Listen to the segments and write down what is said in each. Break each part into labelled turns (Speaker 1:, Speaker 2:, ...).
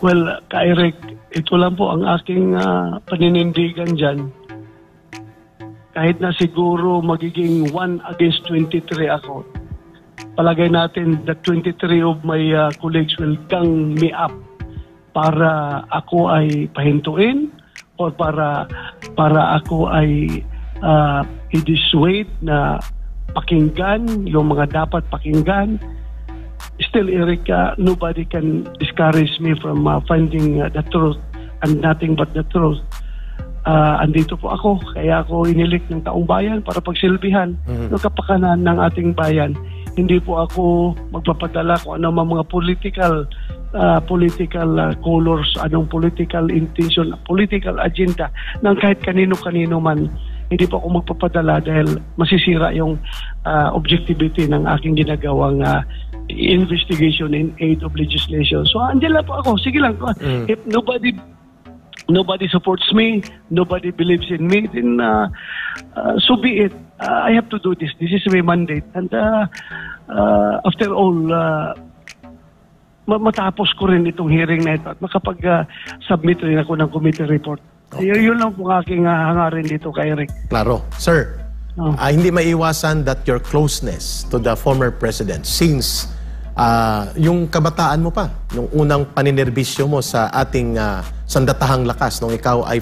Speaker 1: Well, Ka-Eric, ito lang po ang aking paninindigan dyan. Kahit na siguro magiging 1 against 23 ako, palagay natin that 23 of my colleagues will gang me up para ako ay pahintuin o para ako ay i-dissuade na pakinggan yung mga dapat pakinggan. Still, Eric, nobody can discourage me from finding the truth and nothing but the truth. Andito po ako, kaya ako inilik ng taong bayan para pagsilbihan ng kapakanan ng ating bayan. Hindi po ako magpapadala kung ano mga political colors, anong political intention, political agenda ng kahit kanino-kanino man. Hindi po ako magpapadala dahil masisira yung objectivity ng aking ginagawang investigation in aid of legislation. So, andyan lang po ako. Sige lang. If nobody supports me, nobody believes in me, then so be it. I have to do this. This is my mandate. And after all, matapos ko rin itong hearing na ito at makapag-submit rin ako ng committee report. Yun lang po aking hangarin dito kay Eric.
Speaker 2: Klaro. Sir, hindi maiwasan that your closeness to the former president since yung kabataan mo pa, nung unang paninerbisyo mo sa ating sandatahang lakas, nung ikaw ay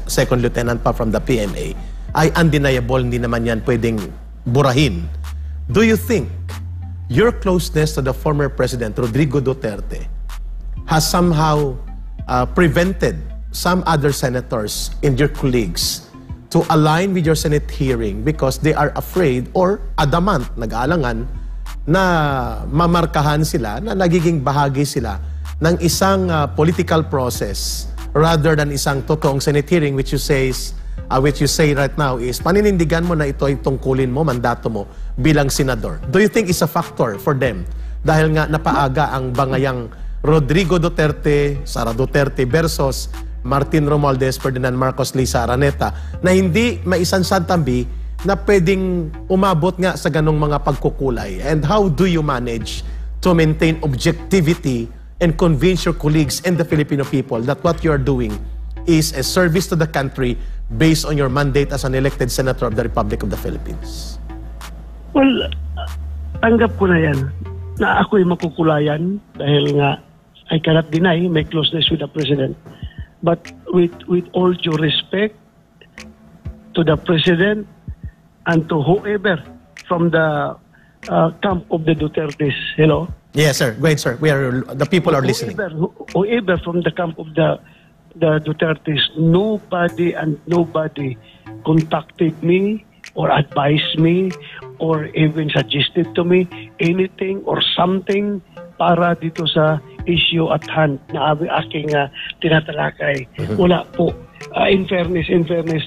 Speaker 2: second lieutenant pa from the PMA, ay undeniable, hindi naman yan pwedeng burahin. Do you think your closeness to the former President Rodrigo Duterte has somehow prevented some other senators and your colleagues to align with your Senate hearing because they are afraid or adamant, nag-aalangan, na mamarkahan sila, na nagiging bahagi sila ng isang political process rather than isang totoong Senate hearing which you say right now is paninindigan mo na ito ay tungkulin mo, mandato mo bilang senador. Do you think it's a factor for them? Dahil nga napaaga ang bangayang Rodrigo Duterte, Sara Duterte versus Martin Romualdez, Ferdinand Marcos, Lisa Araneta na hindi maisansantambi na pwedeng umabot nga sa ganong mga pagkukulay. And how do you manage to maintain objectivity and convince your colleagues and the Filipino people that what you are doing is a service to the country based on your mandate as an elected senator of the Republic of the Philippines?
Speaker 1: Well, tanggap ko na yan na ako'y makukulayan dahil nga I cannot deny my closeness with the President. But with all due respect to the President and to whoever from the camp of the Dutertes, hello?
Speaker 2: Yes, sir. Go ahead, sir. The people are listening.
Speaker 1: Whoever from the camp of the Dutertes, nobody contacted me or advised me or even suggested to me anything or something para dito sa issue at hand na aking tinatalakay. Wala po. In fairness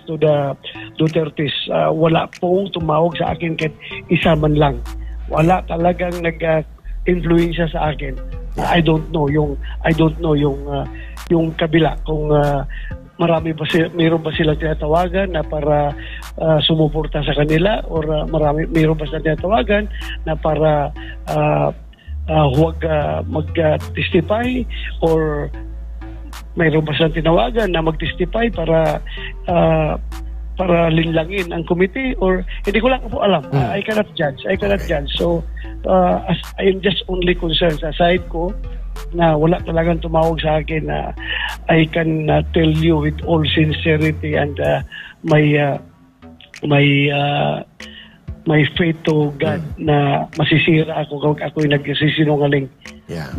Speaker 1: to the Dutertes, wala pong tumawag sa akin kahit isa man lang. Wala talagang nag-influensya sa akin. I don't know yung kabila kung mayroon ba silang tinatawagan na para sumuporta sa kanila or mayroon ba silang tinatawagan na para huwag mag-testify or mayroon ba silang tinawagan na mag-testify para linlangin ang committee or hindi ko lang po alam. I cannot judge. So I am just only concerned sa side ko na wala talagang tumawag sa akin na I can tell you with all sincerity and my faith to God na masisira ako kung ako'y nagsisinungaling.
Speaker 2: Yeah.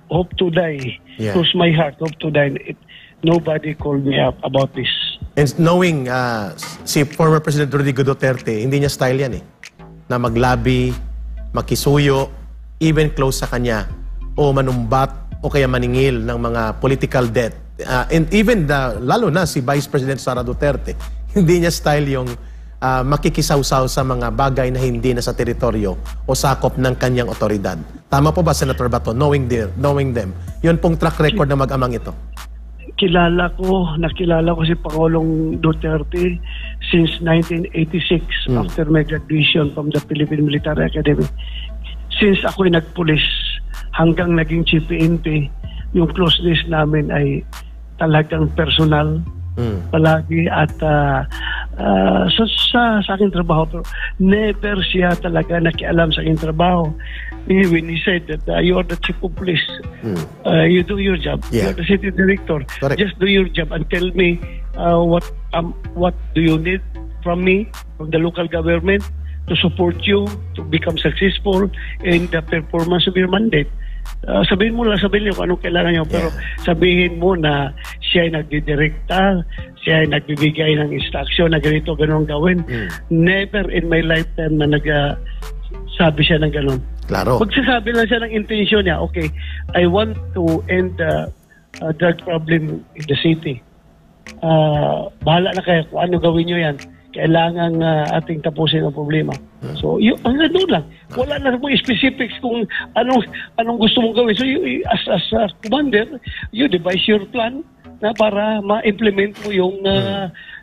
Speaker 1: Hope to die. Yeah. Close my heart. Hope to die. Nobody called me up about this.
Speaker 2: And knowing si former President Rodrigo Duterte, hindi niya style yan na maglabi, makisuyo, even close sa kanya, o manumbat, o kaya maningil ng mga political debt. And even lalo na si Vice President Sara Duterte, hindi niya style yung makikisawsaw sa mga bagay na hindi na sa teritoryo o sakop ng kanyang otoridad. Tama po ba, Senator Bato? Knowing them, yun pong track record na mag-amang ito.
Speaker 1: Nakilala ko si Pangulong Duterte since 1986 after my graduation from the Philippine Military Academy. Since ako'y nagpulis hanggang naging Chief PNP, yung closeness namin ay talagang personal palagi at sa aking trabaho, pero never siya talaga nakialam sa aking trabaho. When he said that you are the chief of police, you do your job.
Speaker 2: Yeah.
Speaker 1: You are the city director.
Speaker 2: Correct.
Speaker 1: Just do your job and tell me what do you need from me, from the local government, to support you to become successful in the performance of your mandate. Sabihin mo niyo kung anong kailangan niyo, pero sabihin mo na siya ay nagdidirekta, siya ay nagbibigay ng instruction na ganito, ganun gawin. Never in my lifetime na sabi siya ng ganun.
Speaker 2: Klaro.
Speaker 1: Magsasabi lang siya ng intensyon niya, okay, I want to end the drug problem in the city. Bahala na kayo kung ano gawin niyo yan. Kailangan ating tapusin ang problema. So, ang gano'n lang. Wala na po specifics kung anong gusto mong gawin. So, as a commander, you devise your plan na para ma-implement mo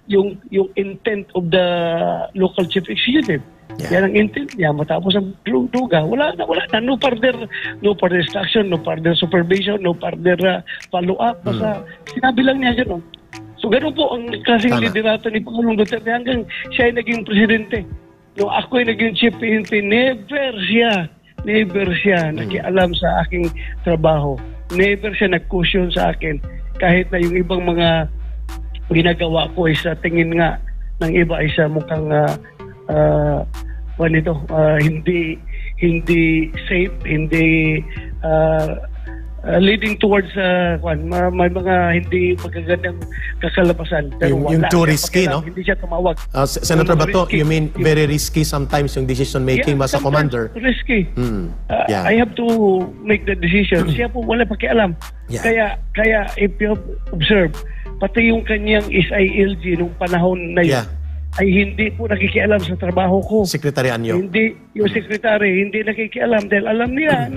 Speaker 1: yung intent of the local chief executive. Yan ang intent niya. Matapos ang duga, wala na. No further instruction, no further supervision, no further follow-up. Basta sinabi lang niya gano'n. So, gano'n po ang klaseng liderato ni Pangulong Duterte hanggang siya ay naging presidente. Nung ako ay naging chief PNP, never siya nakialam sa aking trabaho. Never siya nag-caution sa akin. Kahit na yung ibang mga ginagawa ko ay sa tingin nga ng iba ay sa mukhang hindi safe, hindi leading towards may mga hindi magagandang kakalabasan. Pero
Speaker 2: yung too risky, no?
Speaker 1: Hindi siya tumawag.
Speaker 2: Senator Bato, you mean very risky sometimes yung decision making as a commander?
Speaker 1: Risky. I have to make the decision. Siya po wala pakialam. Kaya if you observe, pati yung kanyang SILG nung panahon na yun, ay hindi po nakikialam sa trabaho ko.
Speaker 2: Sekretarian niyo?
Speaker 1: Hindi, yung sekretary, hindi nakikialam dahil alam niya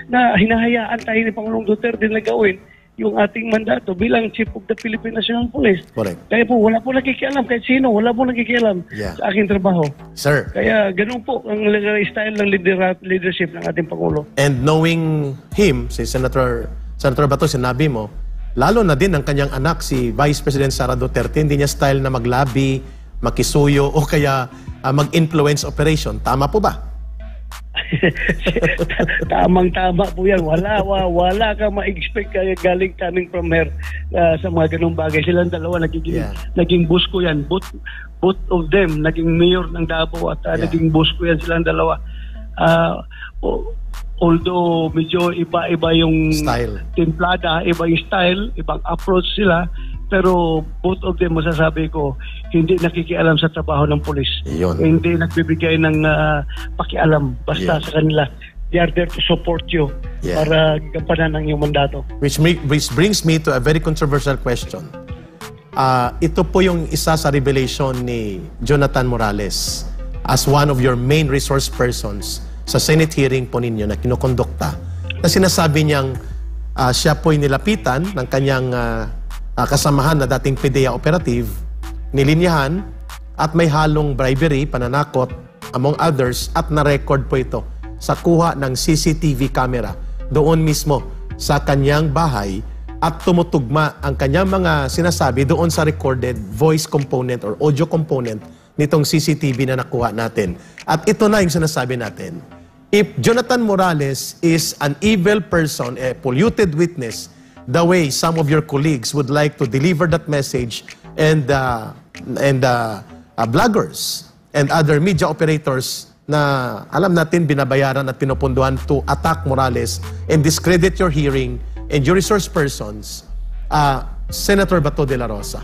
Speaker 1: na hinahayaan tayo ni Pangulong Duterte na gawin yung ating mandato bilang Chief of the Philippine National Police.
Speaker 2: Correct.
Speaker 1: Kaya po, wala po nakikialam kahit sino, wala po nakikialam sa aking trabaho.
Speaker 2: Sir.
Speaker 1: Kaya ganun po ang style ng leadership ng ating Pangulo.
Speaker 2: And knowing him, si Senator Bato, sinabi mo, lalo na din ang kanyang anak, si Vice President Sara Duterte, hindi niya style na maglabi, makisuyo o kaya mag-influence operation. Tama po ba?
Speaker 1: Tamang-tama po yan. Wala ka ma-expect galing coming from her sa mga ganung bagay. Silang dalawa naging boss ko yan. Both of them naging mayor ng Davao at naging boss ko yan silang dalawa. Although medyo iba-iba yung
Speaker 2: style,
Speaker 1: templada, iba yung style, ibang approach sila, pero both of them, masasabi ko, hindi nakikialam sa trabaho ng pulis. Hindi nagbibigay ng pakialam basta sa kanila. They are there to support you para gampanan ang iyong mandato.
Speaker 2: Which brings me to a very controversial question. Ito po yung isa sa revelation ni Jonathan Morales as one of your main resource persons sa Senate hearing po ninyo na kinokondukta, na sinasabi niyang siya po'y nilapitan ng kanyang kasamahan na dating PDEA operative, nilinyahan at may halong bribery, pananakot, among others, at na-record po ito sa kuha ng CCTV camera doon mismo sa kanyang bahay at tumutugma ang kanyang mga sinasabi doon sa recorded voice component or audio component nitong CCTV na nakuha natin. At ito na yung sinasabi natin. If Jonathan Morales is an evil person, a polluted witness, the way some of your colleagues would like to deliver that message, and bloggers and other media operators na alam natin binabayaran at pinupunduhan to attack Morales and discredit your hearing and your resource persons, Senator Bato de la Rosa,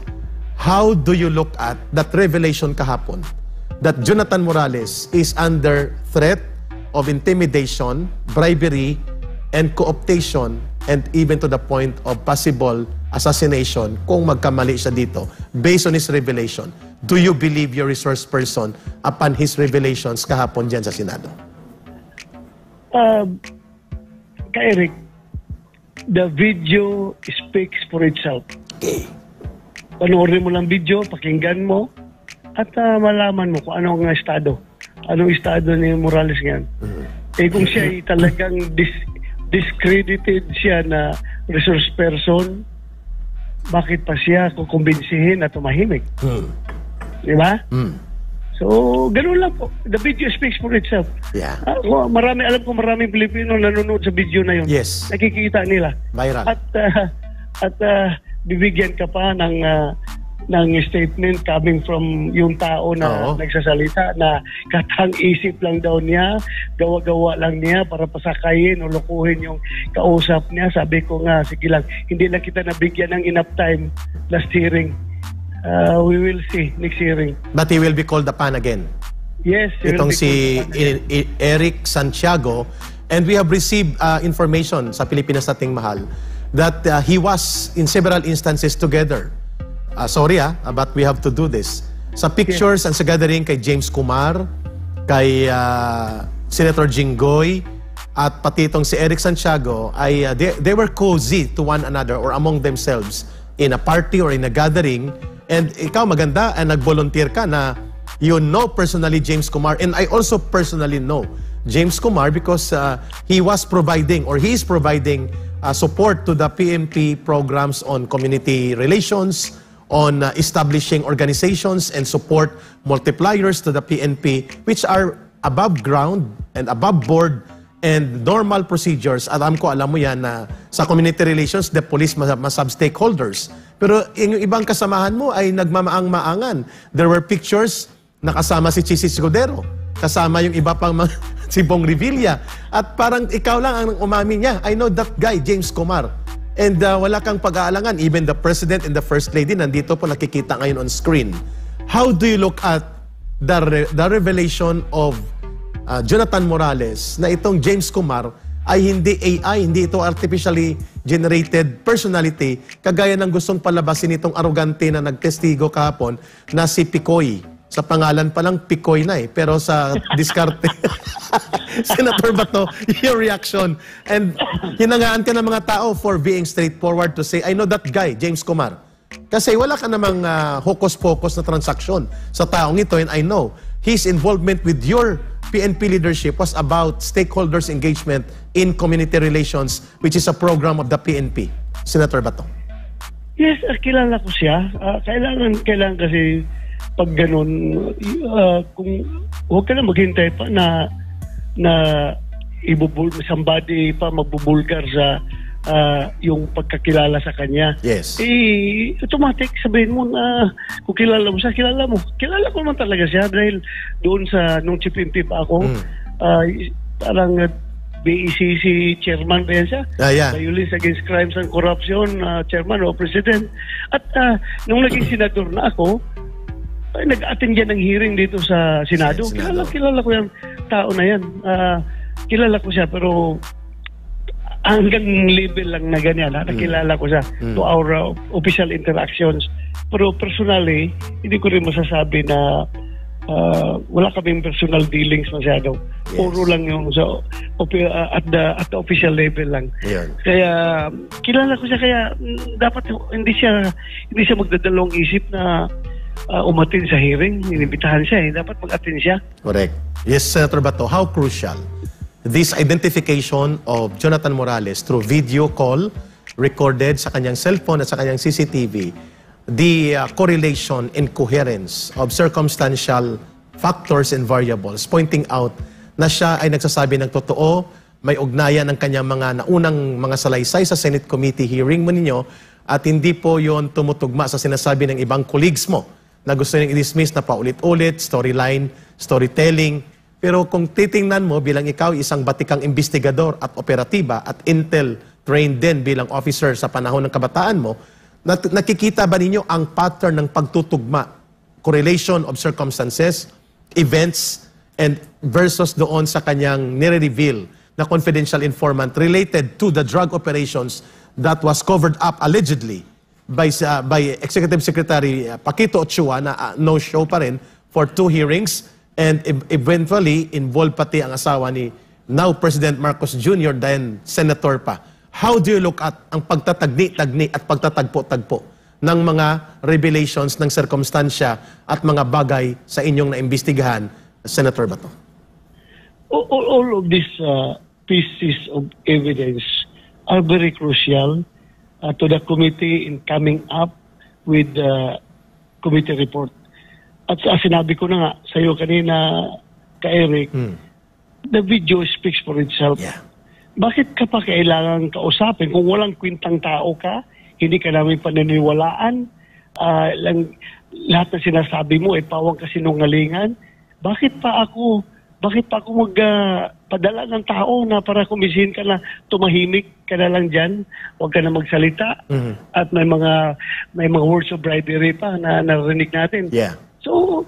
Speaker 2: how do you look at that revelation kahapon that Jonathan Morales is under threat of intimidation, bribery, and cooptation, and even to the point of possible assassination kung magkamali siya dito based on his revelation? Do you believe your resource person upon his revelations kahapon dyan sa Senado?
Speaker 1: Eric, the video speaks for itself.
Speaker 2: Okay.
Speaker 1: Panoorin mo lang video, pakinggan mo, at malaman mo kung anong estado. Anong estado ni Morales ngayon. Kung siya ay talagang discredited siya na resource person, bakit pa siya kukumbinsihin na tumahimik? Di ba? So, ganun lang po. The video speaks for itself.
Speaker 2: Yeah.
Speaker 1: Alam ko maraming Pilipino nanonood sa video na yun.
Speaker 2: Yes.
Speaker 1: Nakikita nila.
Speaker 2: Viral.
Speaker 1: At bibigyan ka pa ng statement coming from yung tao na nagsasalita na katang-isip lang daw niya, gawa-gawa lang niya para pasakayin o lukuhin yung kausap niya. Sabi ko nga, sige lang, hindi lang kita nabigyan ng enough time last hearing. We will see next hearing.
Speaker 2: But he will be called upon again.
Speaker 1: Yes.
Speaker 2: Itong si Eric Santiago. And we have received information sa Pilipinas Nating Mahal that he was in several instances together. Sorry but we have to do this. Sa pictures and sa gathering kay James Kumar, kay Senator Jinggoy, at pati itong si Eric Santiago, ay they were cozy to one another or among themselves in a party or in a gathering. And ikaw maganda and nag-volunteer ka na you know personally James Kumar, and I also personally know James Kumar because he was providing or he is providing support to the PNP programs on community relations, on establishing organizations and support multipliers to the PNP, which are above ground and above board and normal procedures. Alam mo yan na sa community relations, the police must have stakeholders. Pero yung ibang kasamahan mo ay nagmamaang-maangan. There were pictures na kasama si Chis Escudero, kasama yung iba pang si Bong Revilla. At parang ikaw lang ang umamin niya. I know that guy, James Kumar. And wala kang pag-aalangan. Even the President and the First Lady nandito po nakikita ngayon on screen. How do you look at the revelation of Jonathan Morales na itong James Kumar ay hindi AI, hindi ito artificially generated personality, kagaya ng gustong palabasin itong arrogante na nagtestigo kahapon na si Picoy. Sa pangalan pa lang, Picoy na pero sa diskarte. Senator Bato, your reaction. And hinangaan ka ng mga tao for being straightforward to say, I know that guy, James Kumar. Kasi wala ka namang hocus-pocus na transaksyon sa taong ito, and I know his involvement with your PNP leadership was about stakeholders' engagement in community relations, which is a program of the PNP. Senator Bato.
Speaker 1: Yes, kilala ko siya. Kailangan kasi pag ganun, kung huwag ka na maghintay pa na somebody pa magbubulgar sa yung pagkakilala sa kanya.
Speaker 2: Yes.
Speaker 1: Automatic sabihin mo na kung kilala mo siya, kilala mo. Kilala ko naman talaga siya dahil doon sa nung Chief MP pa ako, parang BECC chairman ba yan siya?
Speaker 2: Yeah.
Speaker 1: Violence Against Crimes and Corruption chairman o president. At nung naging senador na ako, nag-attend yan ng hearing dito sa Senado. Kilala ko yung tao na yan. Kilala ko siya pero hanggang level lang na ganyan. Nakilala ko siya to our official interactions. Pero personally, hindi ko rin masasabi na wala kaming personal dealings masyado. Yes. Puro lang yung at the official level lang.
Speaker 2: Yeah.
Speaker 1: Kaya kilala ko siya, kaya dapat hindi siya magdadalawang isip na umatin sa hearing. Inibitahan siya dapat mag-attend siya.
Speaker 2: Correct. Yes, Senator Bato, how crucial this identification of Jonathan Morales through video call recorded sa kanyang cellphone at sa kanyang CCTV, the correlation and coherence of circumstantial factors and variables pointing out na siya ay nagsasabi ng totoo, may ugnayan ng kanyang mga naunang mga salaysay sa Senate Committee hearing mo ninyo, at hindi po yon tumutugma sa sinasabi ng ibang colleagues mo na gusto niyang i-dismiss na paulit-ulit, storyline, storytelling. Pero kung titingnan mo bilang ikaw isang batikang investigador at operatiba at intel trained din bilang officer sa panahon ng kabataan mo, nakikita ba ninyo ang pattern ng pagtutugma, correlation of circumstances, events, and versus doon sa kanyang nire-reveal na confidential informant related to the drug operations that was covered up allegedly by Executive Secretary Paquito Ochoa na no-show pa rin for 2 hearings, and eventually involved pati ang asawa ni now President Marcos Jr. then Senator pa. How do you look at ang pagtatagni-tagni at pagtatagpo-tagpo ng mga revelations ng sirkumstansya at mga bagay sa inyong naimbestigahan, Senator Bato?
Speaker 1: All of these pieces of evidence are very crucial to the committee in coming up with the committee report. At sinabi ko na nga sa iyo kanina, Eric, the video speaks for itself.
Speaker 2: Yeah.
Speaker 1: Bakit ka pa kailangan kausapin? Kung walang kwintang tao ka, hindi ka namin paniniwalaan, lahat na sinasabi mo ay pawang kasinungalingan, bakit pa ako magpadala ng tao na para kumisihin ka na tumahimik ka na lang dyan, huwag ka na magsalita, at may mga words of bribery pa na narinig natin.
Speaker 2: Yeah.
Speaker 1: So,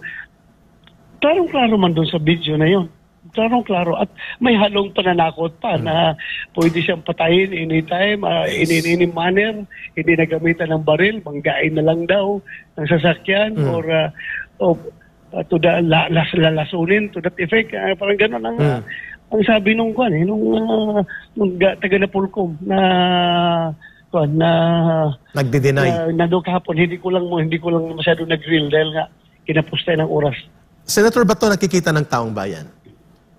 Speaker 1: klarong-klaro man doon sa video na yon. Klarong-klaro. At may halong pananakot pa na pwede siyang patayin anytime, in any manner, hindi na gamitan ng baril, manggain na lang daw ng sasakyan, or to the lalasunin, to that effect. Parang gano'n ang sabi nung taga Napolcom na
Speaker 2: nagdi-deny.
Speaker 1: Na doon kahapon, hindi ko lang masyado nag-grill dahil nga kinapustay ng oras.
Speaker 2: Senator Bato, nakikita ng taong bayan.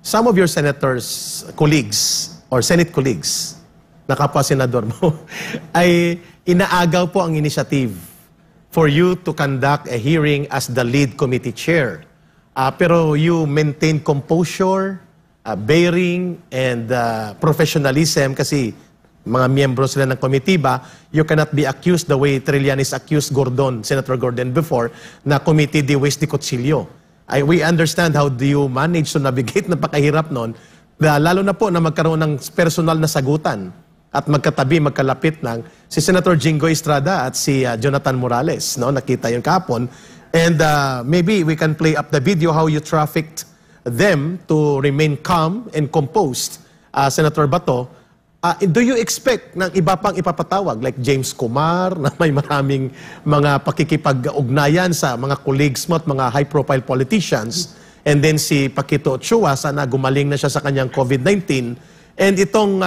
Speaker 2: Some of your senators, colleagues, or Senate colleagues, na kapwa-senador mo, ay inaagaw po ang initiative for you to conduct a hearing as the lead committee chair. Pero you maintain composure, bearing, and professionalism kasi mga miyembro sila ng committee ba, you cannot be accused the way Trillanes accused Senator Gordon before, na committee de waste de kutsilyo. We understand how do you manage to navigate, napakahirap nun, lalo na po na magkaroon ng personal na sagutan at magkalapit ng si Senator Jinggoy Estrada at si Jonathan Morales. No? Nakita yun kahapon. And maybe we can play up the video how you trafficked them to remain calm and composed. Senator Bato, do you expect ng iba pang ipapatawag like James Kumar na may maraming mga pakikipag-ugnayan sa mga colleagues mo at mga high-profile politicians, and then si Paquito Ochoa, sana gumaling na siya sa kanyang COVID-19, and itong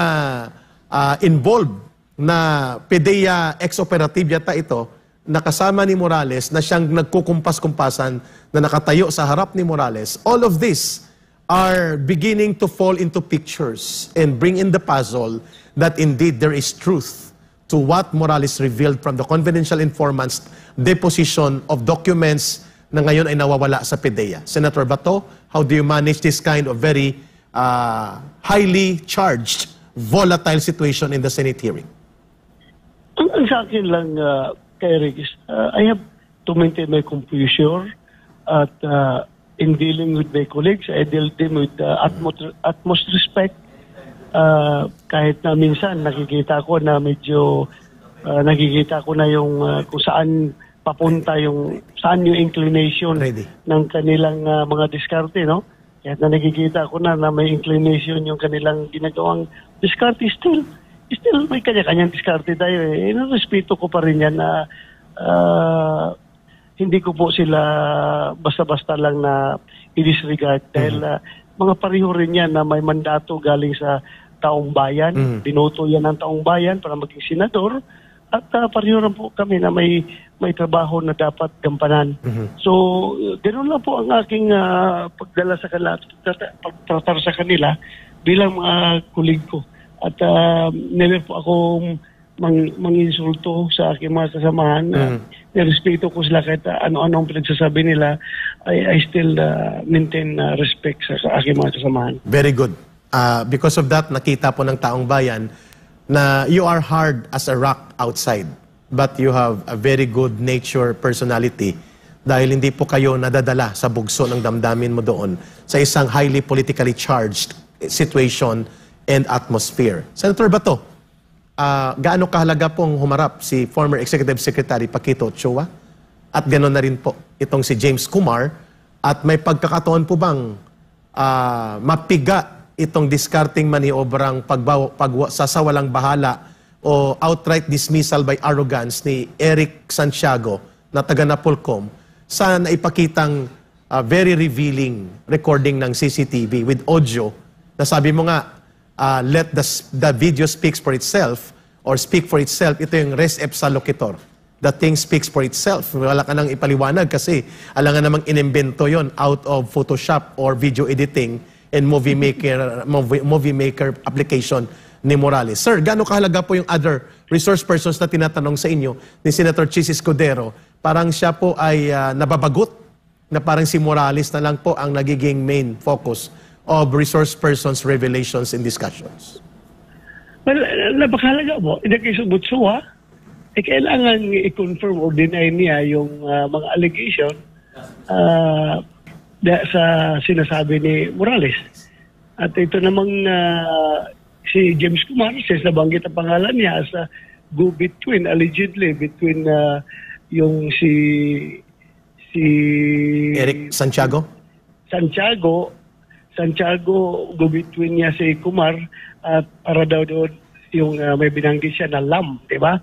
Speaker 2: involved na PDEA ex-operative yata ito, nakasama ni Morales na siyang nagkukumpas-kumpasan na nakatayo sa harap ni Morales. All of this are beginning to fall into pictures and bring in the puzzle that indeed there is truth to what Morales revealed from the confidential informants deposition of documents na ngayon ay nawawala sa PDEA. Senator Bato, how do you manage this kind of very highly charged, volatile situation in the Senate hearing?
Speaker 1: Ang sa akin lang, Eric, I have to maintain my composure at in dealing with my colleagues, I deal them with utmost respect. Kahit na minsan nakikita ko na yung kung saan papunta saan yung inclination ng kanilang mga diskarte, no? Kahit na nakikita ko na may inclination yung kanilang ginagawang diskarte, still may kanya-kanyang diskarte tayo eh. Respeto ko pa rin yan na hindi ko po sila basta-basta lang na i-disregard dahil mga pareho rin yan na may mandato galing sa taong bayan. Binoto yan ng taong bayan para maging senador at pareho rin po kami na may trabaho na dapat gampanan. So, ganoon lang po ang aking pagdala sa kanila, pagtratar sa kanila bilang mga kulig ko. At never po akong manginsulto sa aking mga kasamahan. Respeto ko sila kahit ano-ano ang pinagsasabi nila. I still maintain respect sa aking mga kasamahan.
Speaker 2: Very good. Because of that, nakita po ng taong bayan na you are hard as a rock outside, but you have a very good nature personality dahil hindi po kayo nadadala sa bugso ng damdamin mo doon sa isang highly politically charged situation and atmosphere. Senator Bato, gaano kahalaga pong humarap si former Executive Secretary Paquito Ochoa at gano'n na rin po itong si James Kumar, at may pagkakataon po bang mapiga itong discarding maniobrang sasawalang bahala o outright dismissal by arrogance ni Eric Santiago na taga Napolcom sa naipakitang very revealing recording ng CCTV with audio na sabi mo nga, let the video speaks for itself or speak for itself. Ito yung res ipsa loquitur. The thing speaks for itself. Wala ka nang ipaliwanag kasi alangan namang inimbento yon out of Photoshop or video editing and movie maker application ni Morales. Sir, gaano kahalaga po yung other resource persons na tinatanong sa inyo ni Senator Chis Escudero? Parang siya po ay nababagot na parang si Morales na lang po ang nagiging main focus of resource persons revelations and discussions.
Speaker 1: Well, napakahalaga po. In the case of Butsuwa, kailangan i-confirm or deny niya yung mga allegation sa sinasabi ni Morales. At ito namang si James Kumar, since nabanggit ang pangalan niya as a go-between, allegedly, between yung si
Speaker 2: Eric Santiago,
Speaker 1: go-between niya si Kumar at para daw doon yung may binanggit siya na Lam, di ba?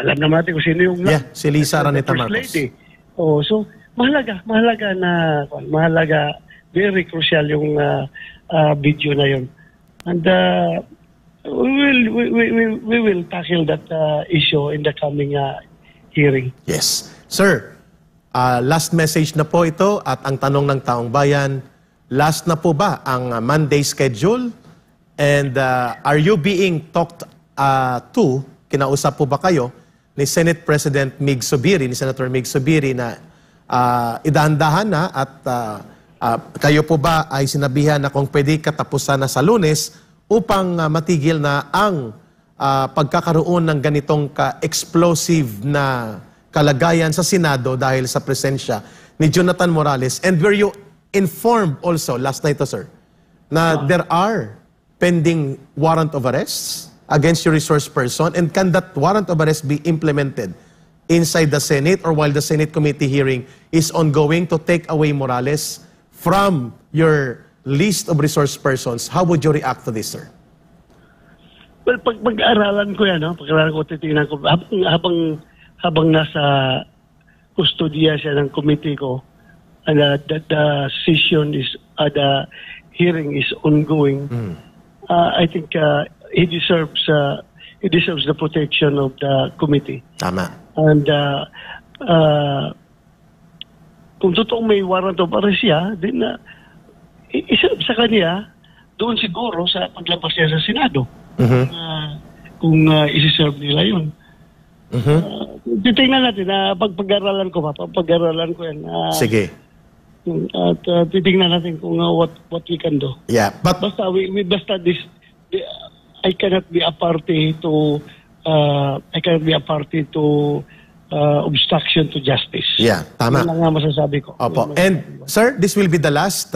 Speaker 1: Alam naman natin kung sino yung Lam.
Speaker 2: Yeah, si Lisa Araneta
Speaker 1: First
Speaker 2: Marcos.
Speaker 1: Lady. Oh, so mahalaga, very crucial yung video na yun. And we will tackle that issue in the coming hearing.
Speaker 2: Yes. Sir, last message na po ito at ang tanong ng taong bayan, last na po ba ang Monday schedule? And are you being talked to, kinausap po ba kayo ni Senate President Mig Zubiri, ni Senator Mig Zubiri na idahan-dahan na at kayo po ba ay sinabihan na kung pwede katapusan na sa Lunes upang matigil na ang pagkakaroon ng ganitong ka-explosive na kalagayan sa Senado dahil sa presensya ni Jonathan Morales? And were you informed also last night, sir, na there are pending warrant of arrests against your resource person, and can that warrant of arrest be implemented inside the Senate or while the Senate committee hearing is ongoing to take away Morales from your list of resource persons? How would you react to this, sir?
Speaker 1: Well, pag-aralan ko yan, pag-aralan ko, titingnan ko, habang nasa kustodiya siya ng committee ko, and the session is, the hearing is ongoing, I think he deserves the protection of the committee.
Speaker 2: Tama.
Speaker 1: And kung totoong may warrant of arrest siya, then iserve sa kanya doon siguro sa paglabas niya sa Senado. Kung isi-serve nila yun. Titingnan natin, pag-aralan ko yan.
Speaker 2: Sige.
Speaker 1: At titingnan natin kung what we can do.
Speaker 2: Yeah, but
Speaker 1: Basta I cannot be a party to obstruction to justice.
Speaker 2: yeah, tama.
Speaker 1: Yun lang nga masasabi ko.
Speaker 2: Opo. And sir, this will be the last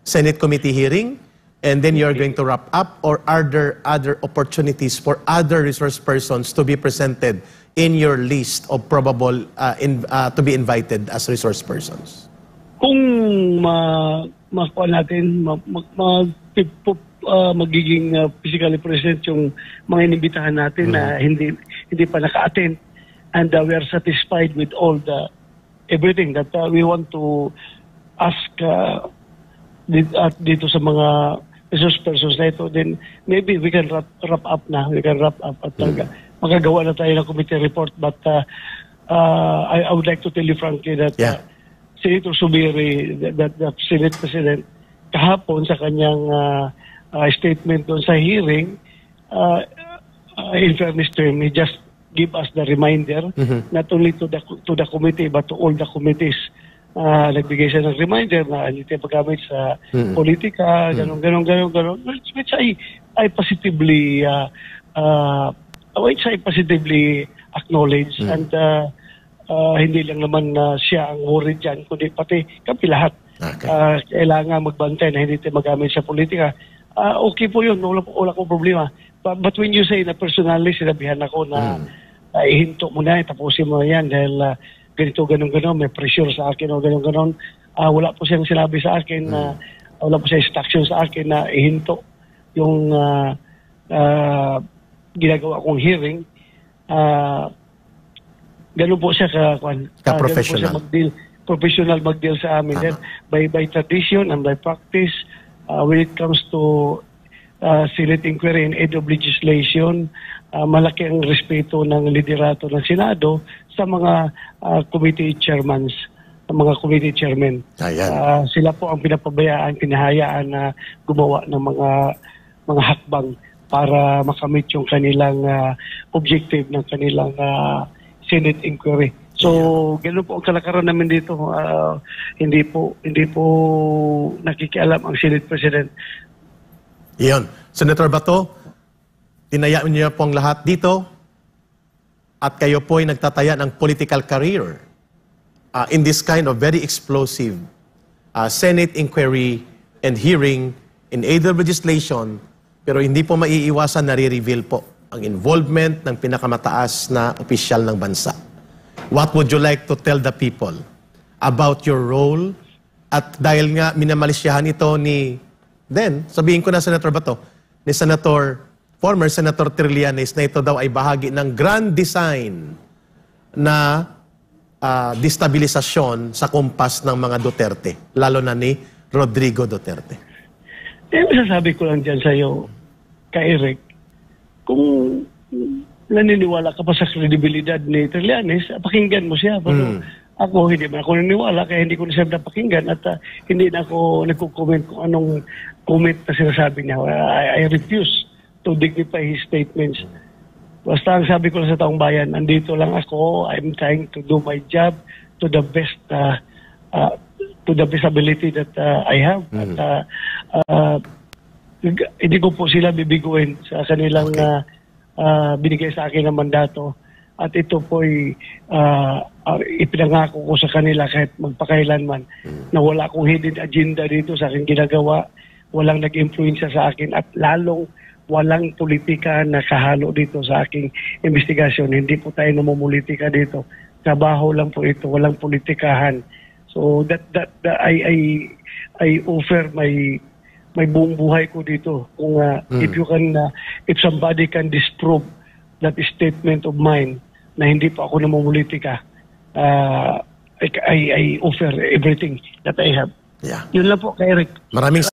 Speaker 2: Senate committee hearing, and then you're going to wrap up, or are there other opportunities for other resource persons to be presented in your list of probable to be invited as resource persons?
Speaker 1: Kung makuha natin, magiging physically present yung mga inibitahan natin na hindi pa naka-attend, and we are satisfied with all everything that we want to ask dito sa mga resource persons na ito, then maybe we can wrap up at magagawa na tayo ng committee report. But I would like to tell you frankly that Senator Zubiri, that Senate President, kahapon sa kanyang statement doon sa hearing, in fairness to him, he just give us the reminder, not only to the committee but to all the committees. Nagbigay siya ng reminder na hindi tayo paggamit sa politika, ganon, which I positively acknowledge, and hindi lang naman siya ang worried dyan, kundi pati kami lahat.
Speaker 2: Okay.
Speaker 1: Kailangan magbantay na hindi tayo magamit sa politika. Okay po yun, wala ko problema. But when you say na personally, sinabihan ako na ihinto mo na, tapusin mo yan dahil ganito, ganon, may pressure sa akin o ganon. Wala po siyang sinabi sa akin, wala po siyang instruction sa akin na ihinto yung ginagawa kong hearing. Ganun po siya
Speaker 2: ka-professional.
Speaker 1: Professional mag-deal sa amin. Then, by tradition and by practice, when it comes to Senate inquiry and aid of legislation, malaki ang respeto ng liderato ng Senado sa mga committee chairmen. Sila po ang pinahayaan na gumawa ng mga hakbang para makamit yung kanilang objective ng kanilang Senate inquiry. So, ganoon po ang kalakaran namin dito. Hindi po nakikialam ang Senate President.
Speaker 2: Iyon. Senator Bato, tinaya niyo po ang lahat dito at kayo po ay nagtataya ng political career in this kind of very explosive Senate inquiry and hearing in aid of legislation, pero hindi po maiiwasan na re-reveal po ang involvement ng pinakamataas na opisyal ng bansa. What would you like to tell the people about your role? At dahil nga minamalisyahan ito sabihin ko na Senator Bato, ni former Senator Trillanes na ito daw ay bahagi ng grand design na destabilisasyon sa kumpas ng mga Duterte, lalo na ni Rodrigo Duterte.
Speaker 1: Masasabi ko lang dyan sa iyo, Eric, kung naniniwala ka pa sa kredibilidad ni Trillanes, pakinggan mo siya. Pero ako, hindi man ako naniniwala, kaya hindi ko na siya napakinggan at hindi na ako nagko-comment kung anong comment na sinasabi niya. I refuse to dignify his statements. Basta ang sabi ko lang sa taong bayan, nandito lang ako, I'm trying to do my job to the best ability that I have. At hindi ko po sila bibiguin sa kanilang binigay sa akin ng mandato. At ito po'y ipinangako ko sa kanila kahit magpakailanman na wala akong hidden agenda dito sa aking ginagawa, walang nag-influensya sa akin at lalong walang politika na kahalo dito sa aking investigasyon. Hindi po tayo namumulitika dito. Trabaho lang po ito, walang politikahan. So I offer my buong buhay ko dito. Kung if somebody can disprove that statement of mine na hindi pa ako namumulitika, I offer everything that I have.
Speaker 2: Yeah.
Speaker 1: Yun lang po, Eric.
Speaker 2: Maraming